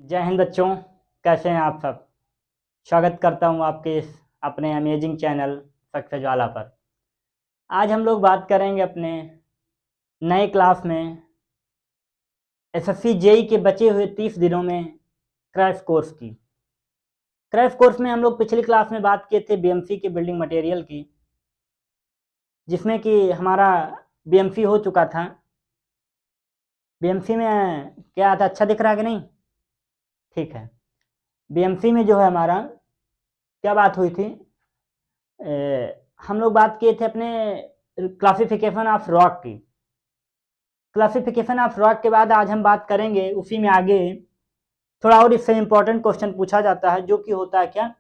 जय हिंद बच्चों, कैसे हैं आप सब। स्वागत करता हूं आपके इस अपने अमेजिंग चैनल सक्सेस वाला पर। आज हम लोग बात करेंगे अपने नए क्लास में एसएससी जेई के बचे हुए 30 दिनों में क्रैश कोर्स की। क्रैश कोर्स में हम लोग पिछली क्लास में बात किए थे बीएमसी के बिल्डिंग मटेरियल की, जिसमें कि हमारा बीएमसी हो चुका था। बीएमसी में क्या आता, अच्छा दिख रहा है कि नहीं? ठीक है। बीएमसी में जो है हमारा क्या बात हुई थी, हम लोग बात किए थे अपने क्लासिफिकेशन ऑफ रॉक की। क्लासिफिकेशन ऑफ रॉक के बाद आज हम बात करेंगे उसी में आगे थोड़ा और इससे इम्पोर्टेंट क्वेश्चन पूछा जाता है, जो कि होता है क्या,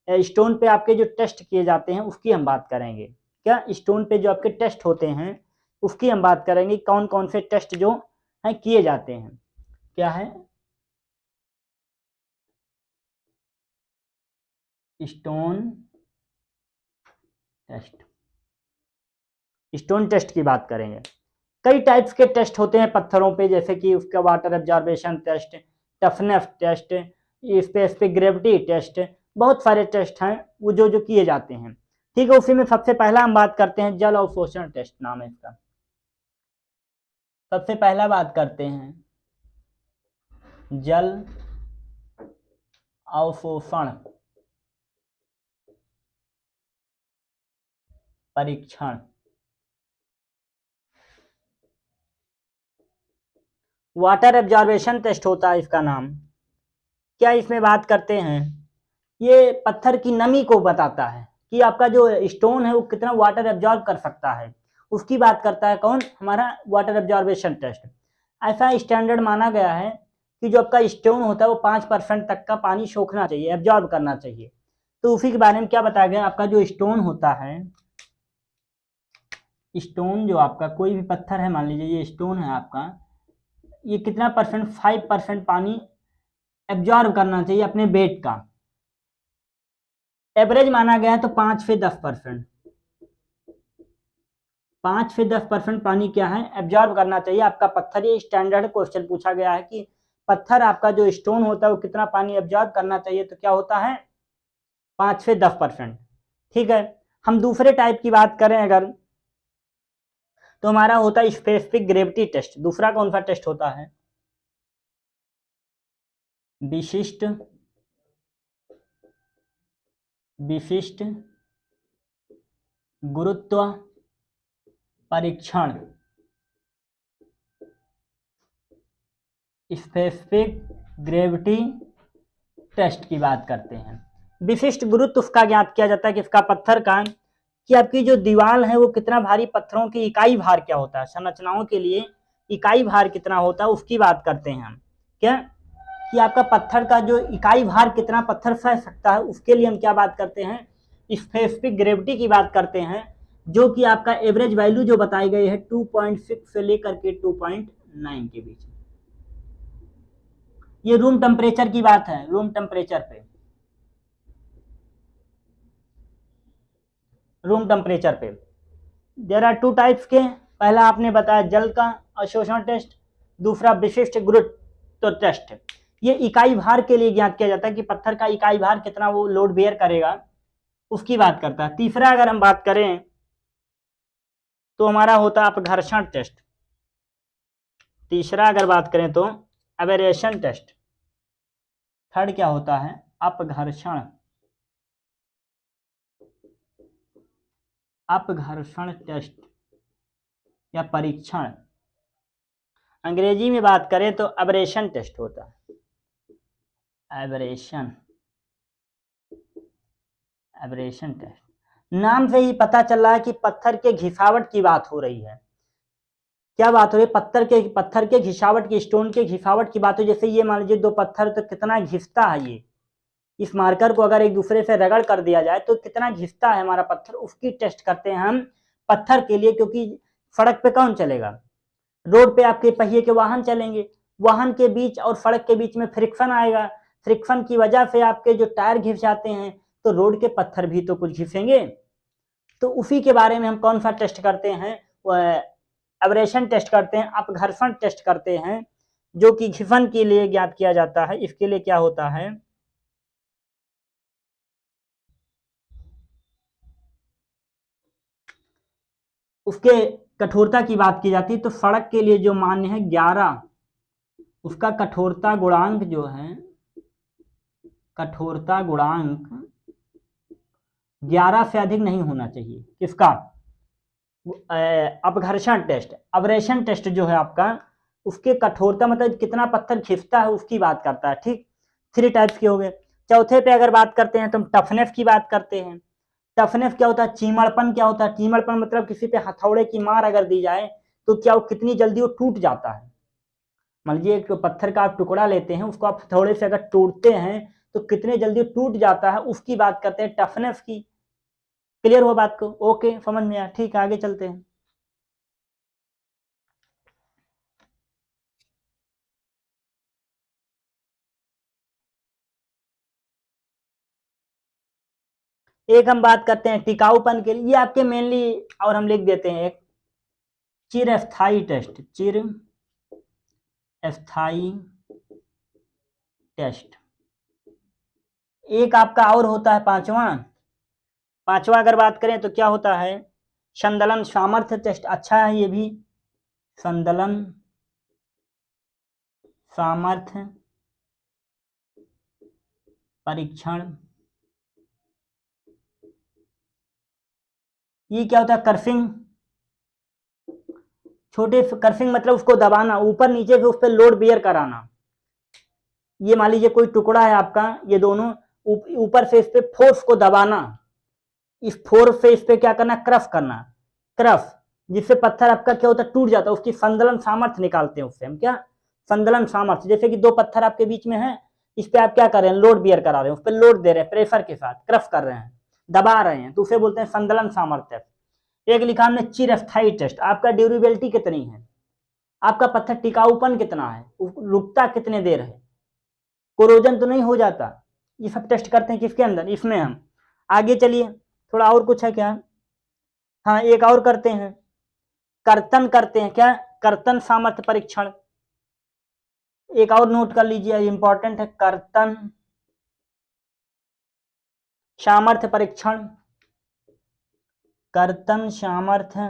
स्टोन पे आपके जो टेस्ट किए जाते हैं उसकी हम बात करेंगे। क्या स्टोन पे जो आपके टेस्ट होते हैं उसकी हम बात करेंगे, कौन कौन से टेस्ट जो हैं किए जाते हैं। क्या है स्टोन टेस्ट, स्टोन टेस्ट की बात करेंगे। कई टाइप्स के टेस्ट होते हैं पत्थरों पे, जैसे कि उसका water absorption test, toughness test, specific gravity test, बहुत सारे टेस्ट हैं वो जो किए जाते हैं। ठीक है, उसी में सबसे पहला हम बात करते हैं जल अवशोषण टेस्ट नाम है इसका। सबसे पहला बात करते हैं जल अवशोषण परीक्षण। वाटर एब्जॉर्बेशन टेस्ट होता है इसका नाम। क्या इसमें बात करते हैं, ये पत्थर की नमी को बताता है कि आपका जो स्टोन है वो कितना वाटर एब्जॉर्ब कर सकता है, उसकी बात करता है कौन, हमारा वाटर एब्जॉर्बेशन टेस्ट। ऐसा स्टैंडर्ड माना गया है कि जो आपका स्टोन होता है वो 5% तक का पानी सोखना चाहिए, एब्जॉर्ब करना चाहिए। तो उसी के बारे में क्या बताया गया, आपका जो स्टोन होता है, स्टोन जो आपका कोई भी पत्थर है, मान लीजिए ये स्टोन है आपका, ये कितना परसेंट, 5% पानी एब्जॉर्ब करना चाहिए अपने वेट का। एवरेज माना गया है तो 5 से 10%, 5 से 10% पानी क्या है, एब्जॉर्ब करना चाहिए आपका पत्थर। ये स्टैंडर्ड क्वेश्चन पूछा गया है कि पत्थर आपका जो स्टोन होता है वो कितना पानी एब्जॉर्ब करना चाहिए, तो क्या होता है 5 से 10%। ठीक है, हम दूसरे टाइप की बात करें अगर, तो हमारा होता है स्पेसिफिक ग्रेविटी टेस्ट। दूसरा कौन सा टेस्ट होता है, विशिष्ट विशिष्ट गुरुत्व परीक्षण। स्पेसिफिक ग्रेविटी टेस्ट की बात करते हैं। विशिष्ट गुरुत्व उसका ज्ञात किया जाता है कि इसका पत्थर का, कि आपकी जो दीवार है वो कितना भारी, पत्थरों की इकाई भार क्या होता है, संरचनाओं के लिए इकाई भार कितना होता है उसकी बात करते हैं हम। क्या कि आपका पत्थर का जो इकाई भार कितना पत्थर सह सकता है, उसके लिए हम क्या बात करते हैं, स्पेसिफिक ग्रेविटी की बात करते हैं, जो कि आपका एवरेज वैल्यू जो बताई गई है 2.6 से लेकर के 2.9 के बीच। ये रूम टेम्परेचर की बात है, रूम टेम्परेचर पे, रूम टेम्परेचर पे देयर आर 2 टाइप्स के। पहला आपने बताया जल का अवशोषण टेस्ट, दूसरा विशिष्ट गुरुत्व टेस्ट। ये इकाई भार के लिए ज्ञात किया जाता है कि पत्थर का इकाई भार कितना वो लोड बेयर करेगा, उसकी बात करता है। तीसरा अगर हम बात करें तो हमारा होता है अपघर्षण टेस्ट। तीसरा अगर बात करें तो एबरेशन टेस्ट। थर्ड क्या होता है, अपघर्षण, अपघर्षण टेस्ट या परीक्षण। अंग्रेजी में बात करें तो एबरेशन टेस्ट होता है, एबरेशन, एबरेशन टेस्ट। नाम से ही पता चल रहा है कि पत्थर के घिसावट की बात हो रही है। क्या बात हो रही है, पत्थर के घिसावट की, स्टोन के घिसावट की बात हो। जैसे ये मान लीजिए 2 पत्थर, तो कितना घिसता है ये, इस मार्कर को अगर एक दूसरे से रगड़ कर दिया जाए तो कितना घिसता है हमारा पत्थर, उसकी टेस्ट करते हैं हम पत्थर के लिए। क्योंकि सड़क पे कौन चलेगा, रोड पे आपके पहिए के वाहन चलेंगे, वाहन के बीच और सड़क के बीच में फ्रिक्शन आएगा, फ्रिक्शन की वजह से आपके जो टायर घिस जाते हैं, तो रोड के पत्थर भी तो कुछ घिसेंगे। तो उसी के बारे में हम कौन सा टेस्ट करते हैं, एब्रेशन टेस्ट करते हैं, अपघर्षण टेस्ट करते हैं, जो कि घिसन के लिए ज्ञात किया जाता है, इसके लिए क्या होता है, उसके कठोरता की बात की जाती है। तो सड़क के लिए जो मान्य है 11, उसका कठोरता गुणांक जो है, कठोरता गुणांक 11 से अधिक नहीं होना चाहिए। किसका? अपघर्षण टेस्ट, अब्रेशन टेस्ट जो है आपका, उसके कठोरता मतलब कितना पत्थर खिसता है उसकी बात करता है। ठीक, 3 टाइप्स के हो गए। चौथे पे अगर बात करते हैं तो हम टफनेस की बात करते हैं। टफनेस क्या होता है? चीमड़पन क्या होता है? चीमड़पन मतलब किसी पे हथौड़े की मार अगर दी जाए तो क्या वो कितनी जल्दी वो टूट जाता है। मान लीजिए एक पत्थर का आप टुकड़ा लेते हैं, उसको आप हथौड़े से अगर तोड़ते हैं तो कितने जल्दी टूट जाता है, उसकी बात करते हैं, टफनेस की। क्लियर हुआ बात को? ओके, समझ में आया। ठीक है, आगे चलते हैं। एक हम बात करते हैं टिकाऊपन के लिए, ये आपके मेनली, और हम लिख देते हैं एक चिर स्थायी टेस्ट, चिर स्थायी टेस्ट। एक आपका और होता है पांचवा। पांचवा अगर बात करें तो क्या होता है? संदलन सामर्थ्य टेस्ट। अच्छा है ये भी, संदलन सामर्थ्य परीक्षण। ये क्या होता है? कर्सिंग, छोटे कर्सिंग मतलब उसको दबाना, ऊपर नीचे से उस पर लोड बेयर कराना। ये मान लीजिए कोई टुकड़ा है आपका, ये दोनों ऊपर से इस पे फोर्स को दबाना, इस फोर्स से इस पे क्या करना? क्रश करना, क्रश, जिससे पत्थर आपका क्या होता है? टूट जाता है। उसकी संदलन सामर्थ्य निकालते हैं उससे हम, क्या? संदलन सामर्थ्य। जैसे कि दो पत्थर आपके बीच में है, इस पे आप क्या कर रहे हैं? लोड बियर करा रहे हैं, उस पर लोड दे रहे हैं, प्रेशर के साथ क्रश कर रहे हैं, दबा रहे हैं, तो उसे बोलते हैं संदलन सामर्थ्य। एक लिखा हमने चिरस्थायी टेस्ट, आपका ड्यूरेबिलिटी कितनी है, आपका पत्थर टिकाऊपन कितना है, रुकता कितने देर है, कोरोजन तो नहीं हो जाता। ये सब टेस्ट करते हैं किसके अंदर? इसमें हम। आगे चलिए, थोड़ा और कुछ है क्या? हाँ, एक और करते हैं, कर्तन करते हैं। क्या? कर्तन सामर्थ्य परीक्षण। एक और नोट कर लीजिए, इंपॉर्टेंट है, कर्तन सामर्थ्य परीक्षण। कर्तन सामर्थ्य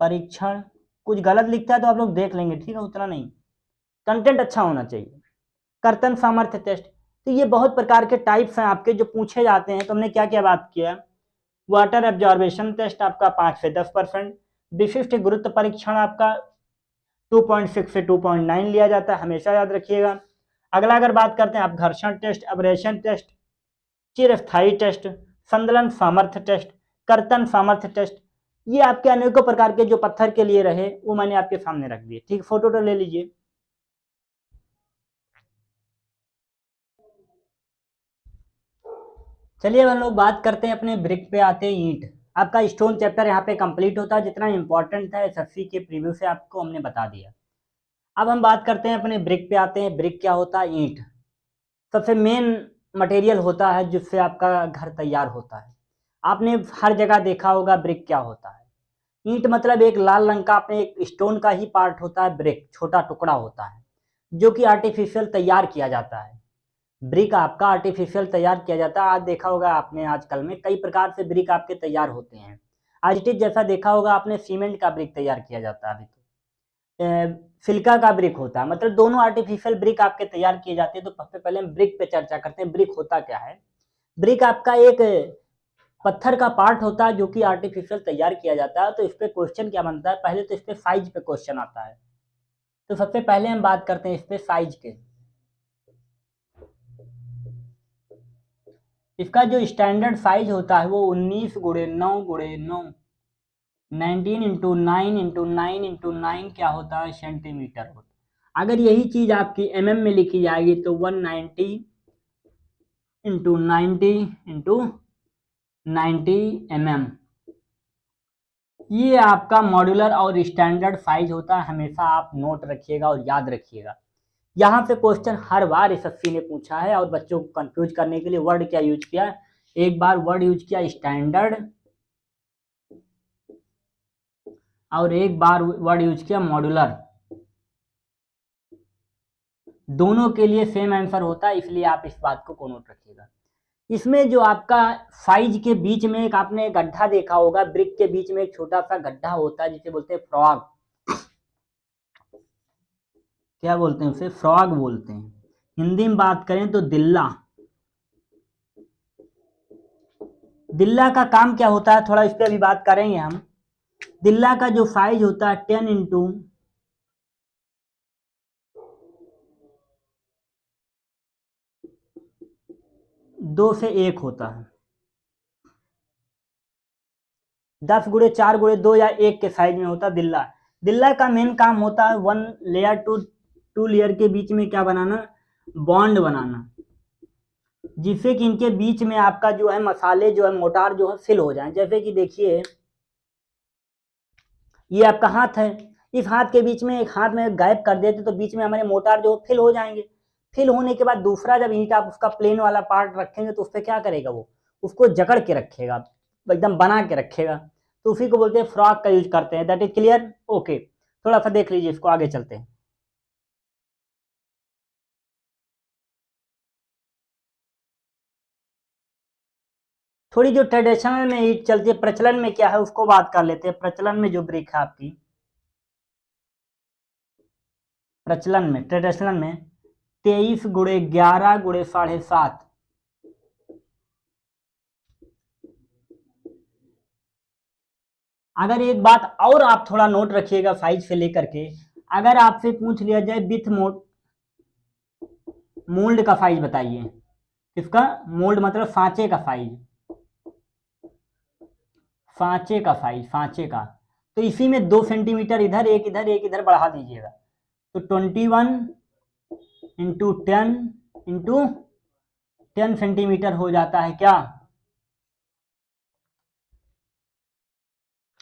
परीक्षण। कुछ गलत लिखता है तो आप लोग देख लेंगे, ठीक है, उतना नहीं, कंटेंट अच्छा होना चाहिए। कर्तन सामर्थ्य टेस्ट। तो ये बहुत प्रकार के टाइप्स हैं आपके जो पूछे जाते हैं। तो हमने क्या क्या बात किया? वाटर एब्जॉर्बेशन टेस्ट आपका 5 से 10%। विशिष्ट गुरुत्व परीक्षण आपका 2.6 से 2.9 लिया जाता है, हमेशा याद रखिएगा। अगला अगर बात करते हैं आप, घर्षण टेस्ट, अब्रेशन टेस्ट, चिरस्थायी टेस्ट, संदलन सामर्थ्य टेस्ट, कर्तन सामर्थ्य टेस्ट। ये आपके अनेकों प्रकार के जो पत्थर के लिए रहे वो मैंने आपके सामने रख दिए। ठीक, फोटो तो ले लीजिए। चलिए हम लोग बात करते हैं अपने ब्रिक पे, आते हैं ईंट। आपका स्टोन चैप्टर यहाँ पे कंप्लीट होता है। जितना इंपॉर्टेंट था एसएससी के प्रीव्यू से आपको हमने बता दिया। अब हम बात करते हैं अपने ब्रिक पे, आते हैं। ब्रिक क्या होता है? ईंट सबसे मेन मटेरियल होता है जिससे आपका घर तैयार होता है। आपने हर जगह देखा होगा ब्रिक क्या होता है। ईंट मतलब एक लाल रंग का, अपने एक स्टोन का ही पार्ट होता है। ब्रिक छोटा टुकड़ा होता है जो कि आर्टिफिशियल तैयार किया जाता है। ब्रिक आपका आर्टिफिशियल तैयार किया जाता है। आज देखा होगा आपने, आजकल में कई प्रकार से ब्रिक आपके तैयार होते हैं। आज टिक जैसा देखा होगा आपने, सीमेंट का ब्रिक तैयार किया जाता है अभी तो। सिल्का का ब्रिक होता है, मतलब दोनों आर्टिफिशियल ब्रिक आपके तैयार किए जाते हैं। तो सबसे पहले हम ब्रिक पे चर्चा करते हैं। ब्रिक होता क्या है? ब्रिक आपका एक पत्थर का पार्ट होता है जो कि आर्टिफिशियल तैयार किया जाता है। तो इस पे क्वेश्चन क्या बनता है? पहले तो इस पे साइज पे क्वेश्चन आता है। तो सबसे पहले हम बात करते हैं इस पे साइज के। इसका जो स्टैंडर्ड साइज होता है वो 19 × 9 × 9, 19 × 9 × 9 क्या होता है? सेंटीमीटर होता है। अगर यही चीज आपकी mm में लिखी जाएगी तो 190 × 90 × 90 mm। ये आपका मॉड्यूलर और स्टैंडर्ड साइज होता है। हमेशा आप नोट रखिएगा और याद रखिएगा। यहाँ से क्वेश्चन हर बार एसएससी ने पूछा है और बच्चों को कंफ्यूज करने के लिए वर्ड क्या यूज किया? एक बार वर्ड यूज किया स्टैंडर्ड और एक बार वर्ड यूज किया मॉड्यूलर। दोनों के लिए सेम आंसर होता है, इसलिए आप इस बात को नोट रखिएगा। इसमें जो आपका फाइज के बीच में एक आपने गड्ढा देखा होगा, ब्रिक के बीच में एक छोटा सा गड्ढा होता है जिसे बोलते हैं फ्रॉग। क्या बोलते हैं उसे? फ्रॉग बोलते हैं। हिंदी में बात करें तो दिल्ला। दिल्ला का काम क्या होता है, थोड़ा इस पर अभी बात करेंगे हम। दिल्ला का जो साइज होता है 10⁻2 होता है। 10×4×2 या 1 के साइज में होता है दिल्ला। दिल्ला का मेन काम होता है 1 लेयर टू 2 लेयर के बीच में क्या बनाना? बॉन्ड बनाना, जिससे कि इनके बीच में आपका जो है मसाले जो है मोटार जो है फिल हो जाए। जैसे कि देखिए ये आपका हाथ है, इस हाथ के बीच में एक हाथ में गैप कर देते तो बीच में हमारे मोटार जो फिल हो जाएंगे। फिल होने के बाद दूसरा जब ईंट आप उसका प्लेन वाला पार्ट रखेंगे तो उस पर क्या करेगा, वो उसको जकड़ के रखेगा, एकदम बना के रखेगा। तो उसी को बोलते हैं फ्रॉग का यूज करते हैं। That is clear? ओके, थोड़ा सा देख लीजिए इसको, आगे चलते हैं। थोड़ी जो ट्रेडिशनल में ईंट चलती है, प्रचलन में क्या है उसको बात कर लेते हैं। प्रचलन में जो ब्रिक है आपकी, प्रचलन में ट्रेडिशनल में 23×11×7.5। अगर एक बात और आप थोड़ा नोट रखिएगा साइज से लेकर के, अगर आपसे पूछ लिया जाए विथ मोल्ड का साइज बताइए। किसका? मोल्ड मतलब सांचे का साइज, सांचे का साइज, सांचे का। तो इसी में 2 सेंटीमीटर इधर, एक इधर, एक इधर बढ़ा दीजिएगा, तो 21×10×10 सेंटीमीटर हो जाता है क्या?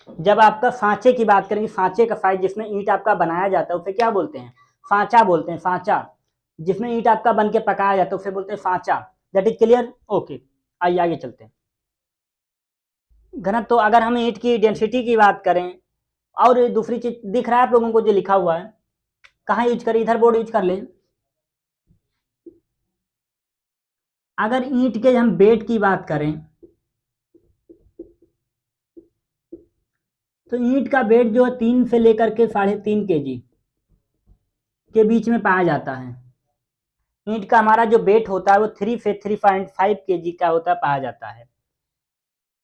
जब आपका सांचे की बात करेंगे, सांचे का साइज जिसमें ईंट आपका बनाया जाता है उसे क्या बोलते हैं? सांचा बोलते हैं, सांचा। जिसमें ईंट आपका बन के पकाया जाता है उसे बोलते हैं सांचा। That is clear? ओके, आइए आगे चलते हैं। घनत्व, तो अगर हम ईंट की डेंसिटी की बात करें, और दूसरी चीज दिख रहा है आप लोगों को जो लिखा हुआ है, कहाँ यूज करें? इधर बोर्ड यूज कर ले। अगर ईंट के हम वेट की बात करें तो ईंट का वेट जो है 3 से लेकर के 3.5 kg के बीच में पाया जाता है। ईंट का हमारा जो वेट होता है वो 3 से 3.5 kg का होता है, पाया जाता है।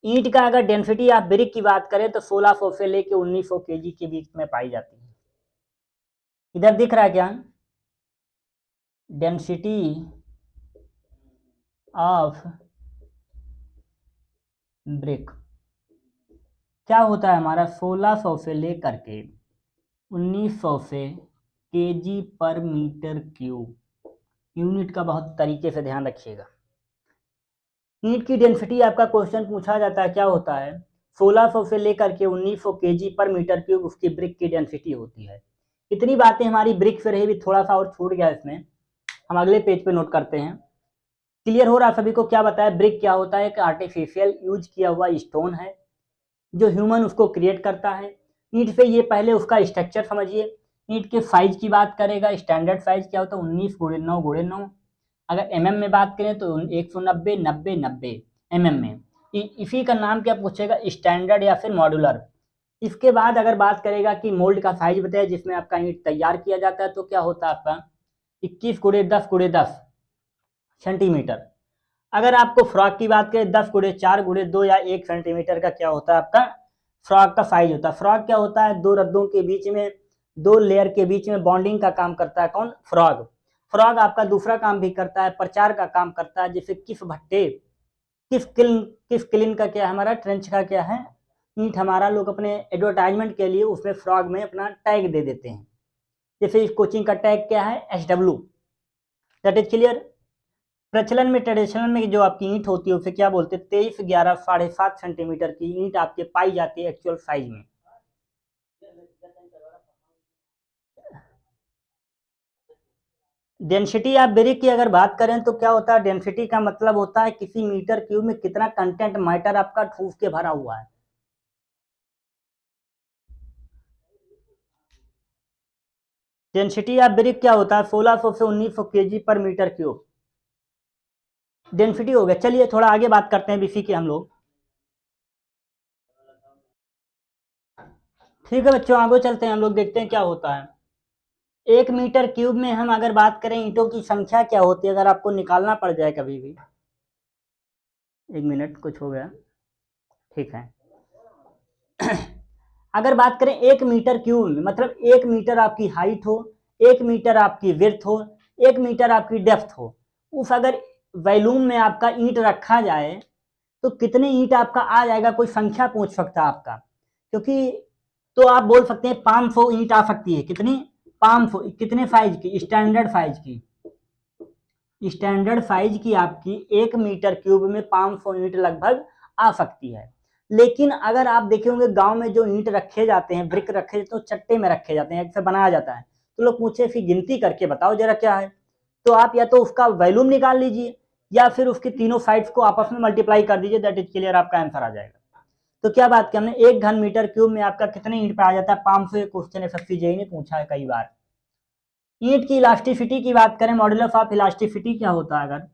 ईंट का अगर डेंसिटी आप ब्रिक की बात करें तो 1600 से लेकर 1900 kg के बीच में पाई जाती है। इधर दिख रहा है क्या? डेंसिटी ऑफ ब्रिक क्या होता है हमारा? 1600 से लेकर के 1900 से kg/m³। यूनिट का बहुत तरीके से ध्यान रखिएगा। ईंट की डेंसिटी आपका क्वेश्चन पूछा जाता है, क्या होता है? 1600 से लेकर के 1900 kg/m³ उसकी ब्रिक की डेंसिटी होती है। इतनी बातें हमारी ब्रिक से रही भी, थोड़ा सा और छूट गया इसमें, हम अगले पेज पे नोट करते हैं। क्लियर हो रहा सभी को? क्या बताया ब्रिक क्या होता है? एक आर्टिफिशियल यूज किया हुआ स्टोन है जो ह्यूमन उसको क्रिएट करता है। ईंट से ये पहले उसका स्ट्रक्चर समझिए। ईंट के साइज की बात करेगा, स्टैंडर्ड साइज क्या होता है? 19×9×9। अगर में बात करें तो 190, 90, 90 में। इसी का नाम क्या पूछेगा? स्टैंडर्ड या फिर मॉड्यूलर। इसके बाद अगर बात करेगा कि मोल्ड का साइज बताया जिसमें आपका ईंट तैयार किया जाता है, तो क्या होता है आपका? 21×10×10 सेंटीमीटर। अगर आपको फ्रॉक की बात करें 10×4×2 या 1 सेंटीमीटर का क्या होता है आपका? फ्रॉक का साइज होता है। फ्रॉक क्या होता है? दो रद्दों के बीच में, दो लेयर के बीच में बॉन्डिंग का काम करता है। कौन? फ्रॉग। फ्रॉग आपका दूसरा काम भी करता है, प्रचार का काम करता है। जैसे किस भट्टे, किस किलिन का क्या है हमारा? ट्रेंच का क्या है? ईंट हमारा लोग अपने एडवर्टाइजमेंट के लिए उसमें फ्रॉग में अपना टैग दे देते हैं। जैसे इस कोचिंग का टैग क्या है? SW। That is clear? प्रचलन में, ट्रेडिशनल में जो आपकी ईंट होती है उसे क्या बोलते हैं? 23/11 7.5 सेंटीमीटर की ईंट आपके पाई जाती है एक्चुअल साइज में। डेंसिटी ऑफ ब्रिक की अगर बात करें तो क्या होता है? डेंसिटी का मतलब होता है किसी मीटर क्यूब में कितना कंटेंट मैटर आपका ठूस के भरा हुआ है। डेंसिटी ऑफ ब्रिक क्या होता है 1600 से 1900 kg पर मीटर क्यूब डेंसिटी हो गया। चलिए थोड़ा आगे बात करते हैं बीसी की हम लोग। ठीक है बच्चों, आगे चलते हैं हम लोग, देखते हैं क्या होता है। 1 मीटर क्यूब में हम अगर बात करें ईंटों की संख्या क्या होती है, अगर आपको निकालना पड़ जाए कभी भी। 1 मिनट, कुछ हो गया, ठीक है। अगर बात करें 1 मीटर क्यूब में, मतलब 1 मीटर आपकी हाइट हो, 1 मीटर आपकी विड्थ हो, 1 मीटर आपकी डेप्थ हो, उस अगर वॉल्यूम में आपका ईंट रखा जाए तो कितने ईंट आपका आ जाएगा, कोई संख्या पूछ सकता है आपका। क्योंकि तो आप बोल सकते हैं 500 ईंट आ सकती है। कितनी? 500। कितने साइज की? स्टैंडर्ड साइज की। स्टैंडर्ड साइज की आपकी 1 मीटर क्यूब में 500 ईंट लगभग आ सकती है। लेकिन अगर आप देखे होंगे गांव में जो ईंट रखे जाते हैं, ब्रिक रखे जाते हैं, तो चट्टे में रखे जाते हैं, ऐसे बनाया जाता है। तो लोग पूछे फिर गिनती करके बताओ जरा क्या है, तो आप या तो उसका वॉल्यूम निकाल लीजिए या फिर उसकी तीनों साइड्स को आपस में मल्टीप्लाई कर दीजिए, दैट इज क्लियर, आपका आंसर आ जाएगा। तो क्या बात की हमने, 1 घन मीटर क्यूब में आपका कितने ईंट पाया जाता है? 500। क्वेश्चन एसएससी ने पूछा है कई बार। ईंट की इलास्टिसिटी की बात करें, मॉड्यूलस ऑफ इलास्टिसिटी क्या होता है? अगर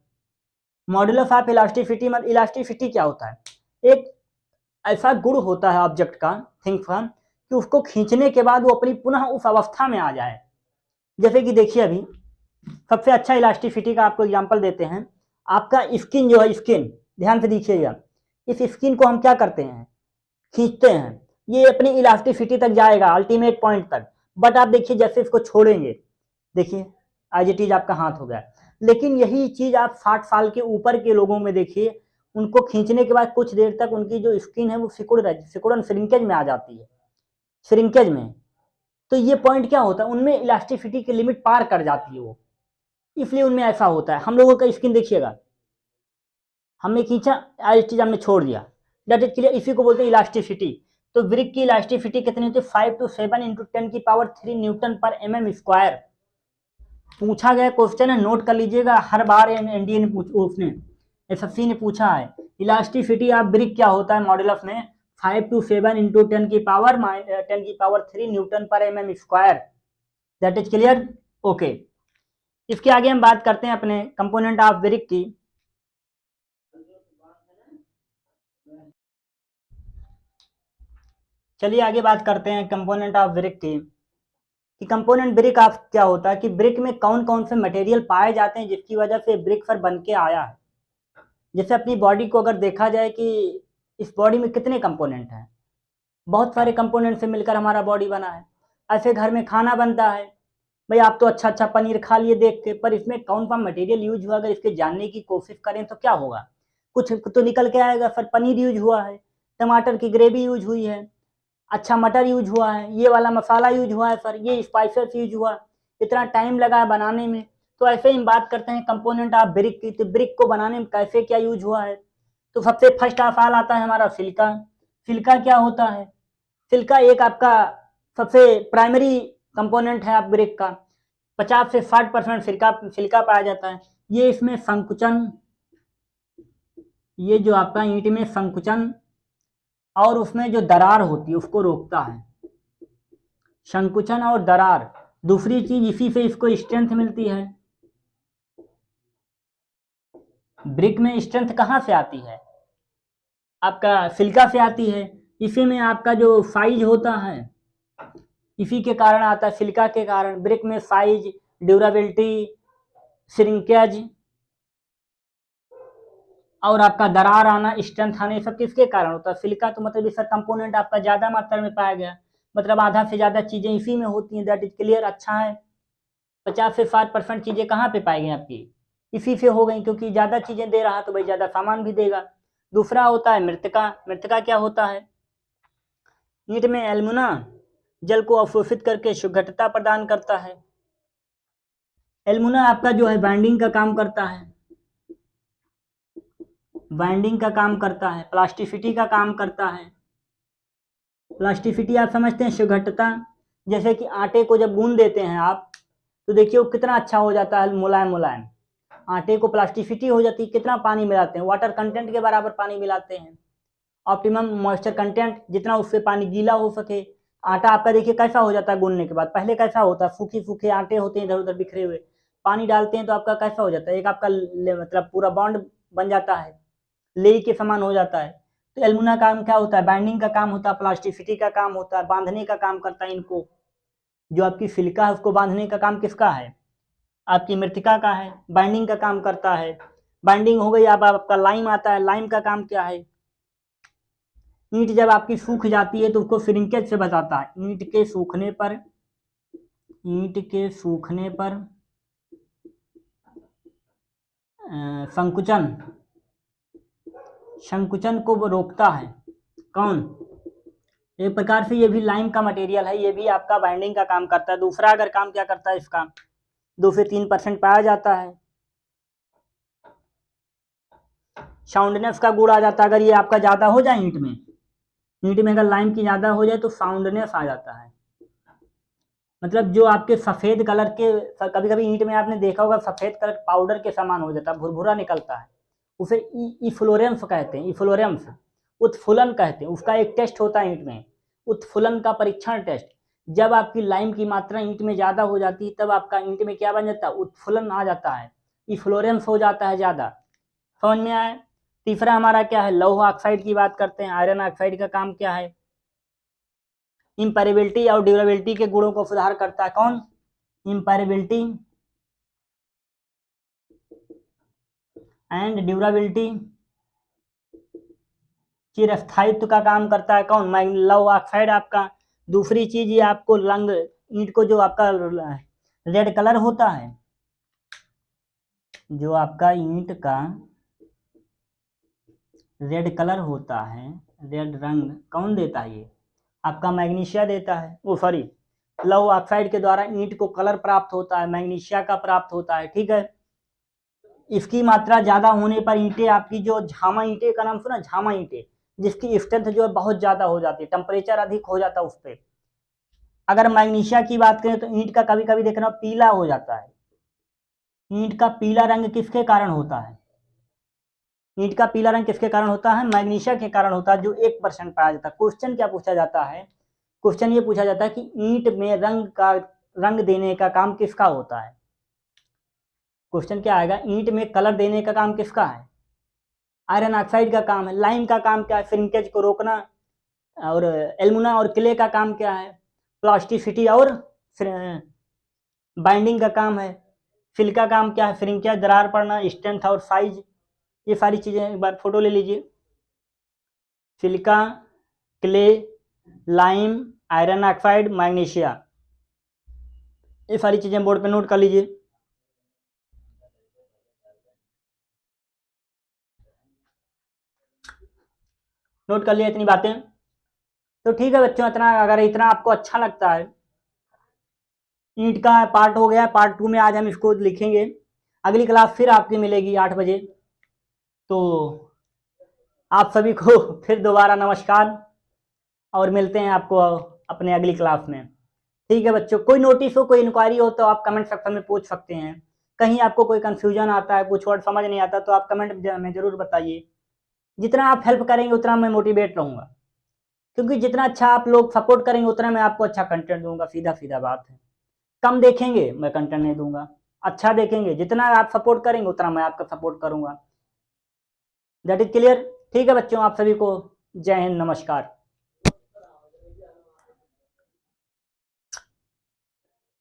मॉड्यूलस ऑफ इलास्टिसिटी, मतलब इलास्टिसिटी क्या होता है? एक ऐसा गुण होता है ऑब्जेक्ट का, थिंक फॉर्म, कि उसको खींचने के बाद वो अपनी पुनः उस अवस्था में आ जाए। जैसे कि देखिए अभी सबसे अच्छा इलास्टिसिटी का आपको एग्जांपल देते हैं। आपका स्किन जो है, स्किन ध्यान से देखिएगा, इस स्किन को हम क्या करते हैं? खींचते हैं। ये अपनी इलास्टिसिटी तक जाएगा, अल्टीमेट पॉइंट तक। बट आप देखिए जैसे इसको छोड़ेंगे, देखिए एज इट इज आपका हाथ हो गया। लेकिन यही चीज आप 60 साल के ऊपर के लोगों में देखिए, उनको खींचने के बाद कुछ देर तक उनकी जो स्किन है वो सिकुड़न श्रिंकेज में आ जाती है, श्रिंकेज में। तो ये पॉइंट क्या होता है, उनमें इलास्टिसिटी की लिमिट पार कर जाती है वो, इसलिए उनमें ऐसा होता है। हम लोगों का स्किन देखिएगा, हमने खींचा, एज इट इज हमने छोड़ दिया, दैट इज क्लियर, इसी को बोलते हैं इलास्टिसिटी। तो ब्रिक की इलास्टिसिटी कितनी होती है? 5 to 7 × 10⁻³ न्यूटन पर mm²। पूछा गया क्वेश्चन है, नोट कर लीजिएगा, हर बार एनडीए ने उसने एसएससी ने पूछा है। इलास्टिसिटी ऑफ ब्रिक क्या होता है मॉड्यूलस में? 5 to 7 × 10⁻³ न्यूटन पर mm²। That is clear, okay. इसके आगे हम बात करते हैं अपने कंपोनेंट ऑफ ब्रिक की। चलिए आगे बात करते हैं कंपोनेंट ऑफ ब्रिक की, कि कंपोनेंट ब्रिक ऑफ क्या होता है, कि ब्रिक में कौन कौन से मटेरियल पाए जाते हैं जिसकी वजह से ब्रिक पर बन के आया है। जैसे अपनी बॉडी को अगर देखा जाए कि इस बॉडी में कितने कंपोनेंट हैं, बहुत सारे कंपोनेंट से मिलकर हमारा बॉडी बना है। ऐसे घर में खाना बनता है, भाई आप तो अच्छा अच्छा पनीर खा लिए देख के, पर इसमें कौन सा मटेरियल यूज हुआ, अगर इसके जानने की कोशिश करें तो क्या होगा, कुछ तो निकल के आएगा। सर पनीर यूज हुआ है, टमाटर की ग्रेवी यूज हुई है, अच्छा मटर यूज हुआ है, ये वाला मसाला यूज हुआ है, सर ये स्पाइसेस यूज हुआ, इतना टाइम लगा है बनाने में। तो ऐसे ही हम बात करते हैं कंपोनेंट ऑफ ब्रिक की, तो ब्रिक को बनाने में कैसे क्या यूज हुआ है। तो सबसे फर्स्ट ऑफ ऑल आता है हमारा सिल्का। सिल्का क्या होता है? सिल्का एक आपका सबसे प्राइमरी कंपोनेंट है आप ब्रिक का। 50 से 60% सिल्का पाया जाता है। ये इसमें संकुचन, ये जो आपका ईंट में संकुचन और उसमें जो दरार होती है उसको रोकता है, संकुचन और दरार। दूसरी चीज, इसी से इसको स्ट्रेंथ मिलती है। ब्रिक में स्ट्रेंथ कहाँ से आती है? आपका सिल्का से आती है। इसी में आपका जो साइज होता है, इसी के कारण आता है, सिल्का के कारण। ब्रिक में साइज, ड्यूरेबिलिटी, श्रिंकेज और आपका दरार आना, स्ट्रेंथ आना, ये सब किसके कारण होता है? सिलिका। तो मतलब इसका कंपोनेंट आपका ज्यादा मात्रा में पाया गया, मतलब आधा से ज्यादा चीजें इसी में होती हैं, दैट इज क्लियर। अच्छा है, 50 से 60% चीजें कहाँ पे पाई गई आपकी? इसी से हो गई, क्योंकि ज्यादा चीजें दे रहा तो भाई ज्यादा सामान भी देगा। दूसरा होता है मृतिका। मृतिका क्या होता है? ईंट में एल्युमिना जल को अवशोषित करके सुघटता प्रदान करता है। एल्युमिना आपका जो है बाइंडिंग का काम करता है, बाइंडिंग का काम करता है, प्लास्टिसिटी का काम करता है। प्लास्टिसिटी आप समझते हैं, सुघटता। जैसे कि आटे को जब गूंद देते हैं आप, तो देखिए वो कितना अच्छा हो जाता है, मुलायम मुलायम। आटे को प्लास्टिसिटी हो जाती है। कितना पानी मिलाते हैं? वाटर कंटेंट के बराबर पानी मिलाते हैं। ऑप्टिमम मॉइस्चर कंटेंट, जितना उससे पानी गीला हो सके। आटा आपका देखिए कैसा हो जाता है गूंदने के बाद, पहले कैसा होता है, सूखे सूखे आटे होते हैं इधर उधर बिखरे हुए, पानी डालते हैं तो आपका कैसा हो जाता है, एक आपका मतलब पूरा बॉन्ड बन जाता है, लेई के समान हो जाता है। तो एल्युमिना का काम क्या होता है, बाइंडिंग का काम होता है, प्लास्टिसिटी का काम होता है, बांधने का काम करता है इनको। जो आपकी सिलिका है उसको बांधने का काम किसका है, आपकी मृतिका का है, बाइंडिंग का काम करता है। बाइंडिंग हो गई, अब आपका लाइम आता है, लाइम का काम क्या है, ईंट जब आपकी सूख जाती है तो उसको श्रिंकेज से बचाता है, ईंट के सूखने पर, ईंट के सूखने पर संकुचन, संकुचन को वो रोकता है। कौन, एक प्रकार से ये भी लाइम का मटेरियल है, ये भी आपका बाइंडिंग का काम करता है। दूसरा अगर काम क्या करता है इसका, 2 से 3% पाया जाता है, साउंडनेस का गुण आ जाता है। अगर ये आपका ज्यादा हो जाए ईंट में, ईंट में अगर लाइम की ज्यादा हो जाए तो साउंडनेस आ जाता है, मतलब जो आपके सफेद कलर के, कभी कभी ईंट में आपने देखा होगा सफेद कलर पाउडर के समान हो जाता है, भुरभुरा निकलता है, उसे इफ्लोरेंस कहते हैं, इफ्लोरेंस, उत्फुलन कहते हैं। उसका एक टेस्ट होता है ईंट में, उत्फुलन का परीक्षण टेस्ट। जब आपकी लाइम की मात्रा ईंट में ज्यादा हो जाती है तब आपका ईंट में क्या बन जाता है, उत्फुलन आ जाता है, इफ्लोरेंस हो जाता है ज्यादा। समझ में आया। तीसरा हमारा क्या है, लौह ऑक्साइड की बात करते हैं। आयरन ऑक्साइड का काम क्या है, इंपेरेबिलिटी और ड्यूरेबिलिटी के गुणों को सुधार करता है। कौन, इंपेरेबिलिटी एंड ड्यूरेबिलिटी, चिरस्थायित्व का काम करता है। कौन, लौह ऑक्साइड आपका। दूसरी चीज ये आपको रंग, ईंट को जो आपका रेड कलर होता है, जो आपका ईंट का रेड कलर होता है, रेड रंग कौन देता है, ये आपका मैग्नीशिया देता है, वो सॉरी लौह ऑक्साइड के द्वारा ईंट को कलर प्राप्त होता है, मैग्नीशिया का प्राप्त होता है। ठीक है, इसकी मात्रा ज्यादा होने पर ईंटें आपकी, जो झामा ईंटे का नाम सुना, झामा ईंटे, जिसकी स्ट्रेंथ जो है बहुत ज्यादा हो जाती है, टेम्परेचर अधिक हो जाता है उस पर। अगर मैग्नीशिया की बात करें तो ईंट का कभी कभी देखना पीला हो जाता है। ईंट का पीला रंग किसके कारण होता है, ईंट का पीला रंग किसके कारण होता है, मैग्नीशिया के कारण होता है, जो 1% पाया जाता है। क्वेश्चन क्या पूछा जाता है, क्वेश्चन ये पूछा जाता है कि ईंट में रंग देने का काम किसका होता है। क्वेश्चन क्या आएगा, ईंट में कलर देने का काम किसका है, आयरन ऑक्साइड का काम है। लाइम का काम क्या है, श्रिंकेज को रोकना। और एल्युमिना और क्ले का काम क्या है, प्लास्टिसिटी और बाइंडिंग का काम है। सिलिका काम क्या है, श्रिंकेज, दरार पड़ना, स्ट्रेंथ और साइज। ये सारी चीजें एक बार फोटो ले लीजिए, silica, clay, lime, iron oxide, magnesia, ये सारी चीजें बोर्ड पे नोट कर लीजिए। नोट कर लिया इतनी बातें, तो ठीक है बच्चों, इतना अगर इतना आपको अच्छा लगता है, ईंट का पार्ट हो गया, पार्ट 2 में आज हम इसको लिखेंगे। अगली क्लास फिर आपकी मिलेगी 8 बजे। तो आप सभी को फिर दोबारा नमस्कार, और मिलते हैं आपको अपने अगली क्लास में। ठीक है बच्चों, कोई नोटिस हो, कोई इंक्वायरी हो तो आप कमेंट सेक्शन में पूछ सकते हैं। कहीं आपको कोई कंफ्यूजन आता है, कुछ वर्ड समझ नहीं आता तो आप कमेंट में जरूर बताइए। जितना आप हेल्प करेंगे उतना मैं मोटिवेट रहूंगा, क्योंकि जितना अच्छा आप लोग सपोर्ट करेंगे उतना मैं आपको अच्छा कंटेंट दूंगा। सीधा सीधा बात है, कम देखेंगे मैं कंटेंट नहीं दूंगा, अच्छा देखेंगे, जितना आप सपोर्ट करेंगे उतना मैं आपका सपोर्ट करूंगा। That is clear. ठीक है बच्चों, आप सभी को जय हिंद, नमस्कार।